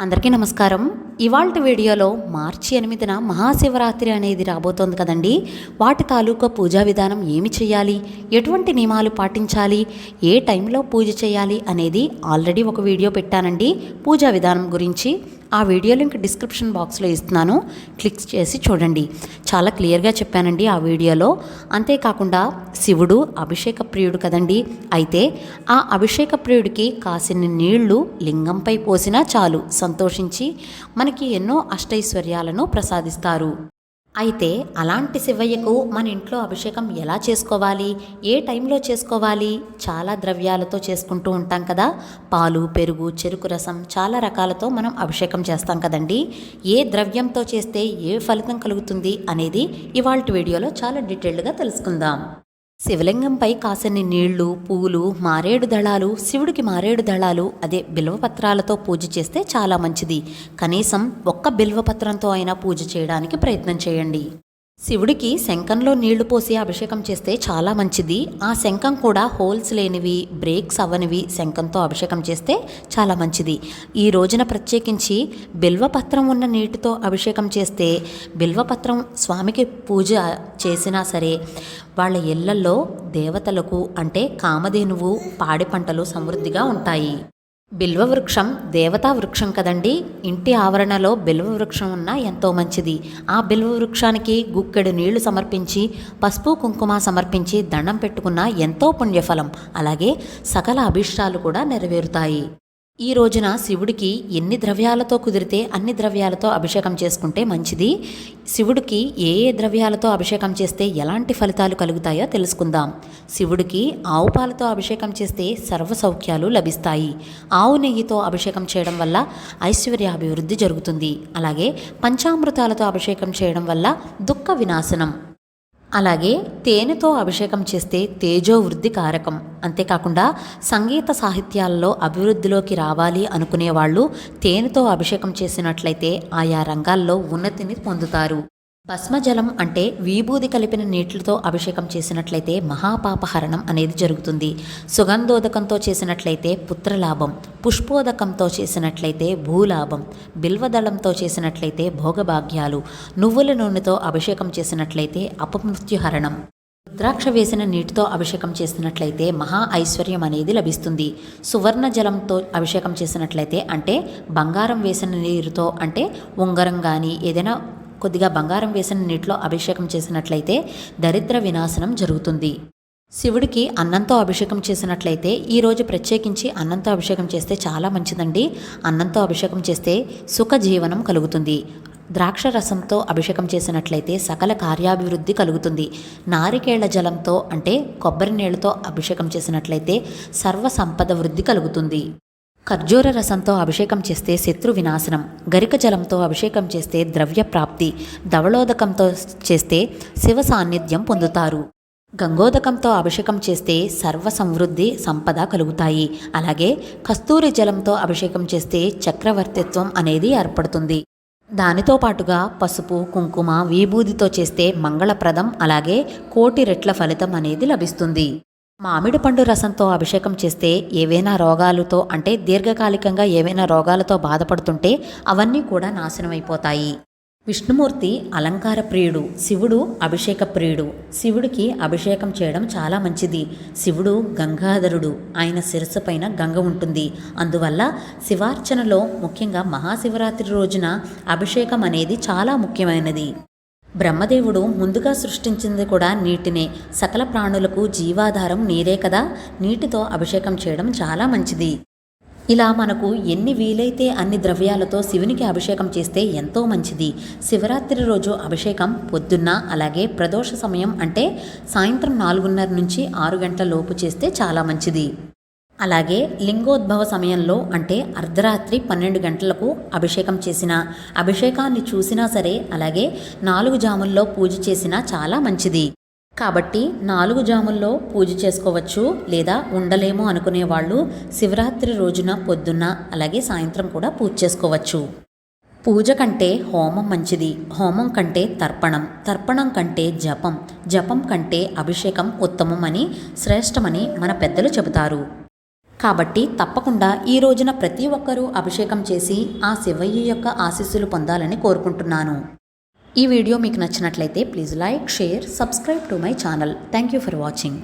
అందరికీ నమస్కారం. ఇవాల్టి వీడియోలో మార్చి 8న మహాశివరాత్రి అనేది రాబోతోంది కదండి. వాటి తాలూకా పూజా విధానం ఏమి చేయాలి, ఎటువంటి నియమాలు పాటించాలి, ఏ టైంలో పూజ చేయాలి అనేది ఆల్రెడీ ఒక వీడియో పెట్టానండి పూజా విధానం గురించి. ఆ వీడియో లింక్ డిస్క్రిప్షన్ బాక్స్లో ఇస్తున్నాను, క్లిక్ చేసి చూడండి. చాలా క్లియర్గా చెప్పానండి ఆ వీడియోలో. అంతేకాకుండా శివుడు అభిషేక ప్రియుడు కదండి. అయితే ఆ అభిషేక ప్రియుడికి కాసిన్ని నీళ్లు లింగంపై పోసినా చాలు సంతోషించి మనకి ఎన్నో అష్టైశ్వర్యాలను ప్రసాదిస్తారు. అయితే అలాంటి శివయ్యకు మన ఇంట్లో అభిషేకం ఎలా చేసుకోవాలి, ఏ టైంలో చేసుకోవాలి? చాలా ద్రవ్యాలతో చేసుకుంటూ ఉంటాం కదా. పాలు, పెరుగు, చెరుకు రసం, చాలా రకాలతో మనం అభిషేకం చేస్తాం కదండి. ఏ ద్రవ్యంతో చేస్తే ఏ ఫలితం కలుగుతుంది అనేది ఇవాల్టి వీడియోలో చాలా డీటెయిల్డ్గా తెలుసుకుందాం. శివలింగంపై కాసన్ని నీళ్లు, పూలు, మారేడు దళాలు, శివుడికి మారేడు దళాలు అదే బిల్వపత్రాలతో పూజ చేస్తే చాలా మంచిది. కనీసం ఒక్క బిల్వపత్రంతో అయినా పూజ చేయడానికి ప్రయత్నం చేయండి. శివుడికి శంఖంలో నీళ్లు పోసి అభిషేకం చేస్తే చాలా మంచిది. ఆ శంఖం కూడా హోల్స్ లేనివి, బ్రేక్స్ అవ్వనివి శంఖంతో అభిషేకం చేస్తే చాలా మంచిది. ఈ రోజున ప్రత్యేకించి బిల్వపత్రం ఉన్న నీటితో అభిషేకం చేస్తే, బిల్వపత్రం స్వామికి పూజ చేసినా సరే వాళ్ళ ఇళ్లలో దేవతలకు అంటే కామధేనువు, పాడి పంటలు సమృద్ధిగా ఉంటాయి. బిల్వ వృక్షం దేవతా వృక్షం కదండి. ఇంటి ఆవరణలో బిల్వ వృక్షం ఉన్నా ఎంతో మంచిది. ఆ బిల్వ వృక్షానికి గుక్కెడు నీళ్లు సమర్పించి, పసుపు కుంకుమ సమర్పించి దండం పెట్టుకున్న ఎంతో పుణ్యఫలం. అలాగే సకల అభీష్టాలు కూడా నెరవేరుతాయి. ఈ రోజున శివుడికి ఎన్ని ద్రవ్యాలతో కుదిరితే అన్ని ద్రవ్యాలతో అభిషేకం చేసుకుంటే మంచిది. శివుడికి ఏ ఏ ద్రవ్యాలతో అభిషేకం చేస్తే ఎలాంటి ఫలితాలు కలుగుతాయో తెలుసుకుందాం. శివుడికి ఆవు పాలతో అభిషేకం చేస్తే సర్వ సౌఖ్యాలు లభిస్తాయి. ఆవు నెయ్యితో అభిషేకం చేయడం వల్ల ఐశ్వర్యాభివృద్ధి జరుగుతుంది. అలాగే పంచామృతాలతో అభిషేకం చేయడం వల్ల దుఃఖ వినాశనం. అలాగే తేనెతో అభిషేకం చేస్తే తేజోవృద్ధి కారకం. అంతేకాకుండా సంగీత సాహిత్యాల్లో అభివృద్ధిలోకి రావాలి అనుకునేవాళ్ళు తేనెతో అభిషేకం చేసినట్లయితే ఆయా రంగాల్లో ఉన్నతిని పొందుతారు. భస్మజలం అంటే విభూది కలిపిన నీటితో అభిషేకం చేసినట్లయితే మహాపాపహరణం అనేది జరుగుతుంది. సుగంధోదకంతో చేసినట్లయితే పుత్రలాభం, పుష్పోదకంతో చేసినట్లయితే భూలాభం, బిల్వదళంతో చేసినట్లయితే భోగభాగ్యాలు, నువ్వుల నూనెతో అభిషేకం చేసినట్లయితే అపమృత్యుహరణం, రుద్రాక్ష వేసిన నీటితో అభిషేకం చేసినట్లయితే మహా ఐశ్వర్యం అనేది లభిస్తుంది. సువర్ణ జలంతో అభిషేకం చేసినట్లయితే అంటే బంగారం వేసిన నీరుతో అంటే ఉంగరం కానీ ఏదైనా కొద్దిగా బంగారం వేసిన నీటిలో అభిషేకం చేసినట్లయితే దరిద్ర వినాశనం జరుగుతుంది. శివుడికి అన్నంతో అభిషేకం చేసినట్లయితే ఈరోజు ప్రత్యేకించి అన్నంతో అభిషేకం చేస్తే చాలా మంచిదండి. అన్నంతో అభిషేకం చేస్తే సుఖ జీవనం కలుగుతుంది. ద్రాక్ష రసంతో అభిషేకం చేసినట్లయితే సకల కార్యాభివృద్ధి కలుగుతుంది. నారికేళ్ల జలంతో అంటే కొబ్బరి నీళ్లతో అభిషేకం చేసినట్లయితే సర్వ సంపద వృద్ధి కలుగుతుంది. ఖర్జూర రసంతో అభిషేకం చేస్తే శత్రు వినాశనం. గరిక జలంతో అభిషేకం చేస్తే ద్రవ్య ప్రాప్తి. ధవళోదకంతో చేస్తే శివ సాన్నిధ్యం పొందుతారు. గంగోదకంతో అభిషేకం చేస్తే సర్వ సమృద్ధి సంపద కలుగుతాయి. అలాగే కస్తూరి జలంతో అభిషేకం చేస్తే చక్రవర్తిత్వం అనేది ఏర్పడుతుంది. దానితో పాటుగా పసుపు, కుంకుమ, విభూదితో చేస్తే మంగళప్రదం. అలాగే కోటి రెట్ల ఫలితం అనేది లభిస్తుంది. మామిడి పండు రసంతో అభిషేకం చేస్తే ఏవైనా రోగాలతో అంటే దీర్ఘకాలికంగా ఏవైనా రోగాలతో బాధపడుతుంటే అవన్నీ కూడా నాశనమైపోతాయి. విష్ణుమూర్తి అలంకార ప్రియుడు, శివుడు అభిషేక ప్రియుడు. శివుడికి అభిషేకం చేయడం చాలా మంచిది. శివుడు గంగాధరుడు, ఆయన శిరస్సు పైన గంగ ఉంటుంది. అందువల్ల శివార్చనలో ముఖ్యంగా మహాశివరాత్రి రోజున అభిషేకం అనేది చాలా ముఖ్యమైనది. బ్రహ్మదేవుడు ముందుగా సృష్టించింది కూడా నీటినే. సకల ప్రాణులకు జీవాధారం నీరే కదా. నీటితో అభిషేకం చేయడం చాలా మంచిది. ఇలా మనకు ఎన్ని వీలైతే అన్ని ద్రవ్యాలతో శివునికి అభిషేకం చేస్తే ఎంతో మంచిది. శివరాత్రి రోజు అభిషేకం పొద్దున్న అలాగే ప్రదోష సమయం అంటే సాయంత్రం 4:30 నుంచి 6 గంటల లోపు చేస్తే చాలా మంచిది. అలాగే లింగోద్భవ సమయంలో అంటే అర్ధరాత్రి 12 గంటలకు అభిషేకం చేసిన, అభిషేకాన్ని చూసినా సరే అలాగే 4 జాముల్లో పూజ చేసినా చాలా మంచిది. కాబట్టి 4 జాముల్లో పూజ చేసుకోవచ్చు. లేదా ఉండలేము అనుకునే వాళ్ళు శివరాత్రి రోజున పొద్దున్న అలాగే సాయంత్రం కూడా పూజ చేసుకోవచ్చు. పూజ కంటే హోమం మంచిది. హోమం కంటే తర్పణం, తర్పణం కంటే జపం, జపం కంటే అభిషేకం ఉత్తమం అని శ్రేష్టమని మన పెద్దలు చెబుతారు. కాబట్టి తప్పకుండా ఈ రోజున ప్రతి ఒక్కరూ అభిషేకం చేసి ఆ శివయ్య యొక్క ఆశీస్సులు పొందాలని కోరుకుంటున్నాను. ఈ వీడియో మీకు నచ్చినట్లయితే please like, share, subscribe to my channel. Thank you for watching.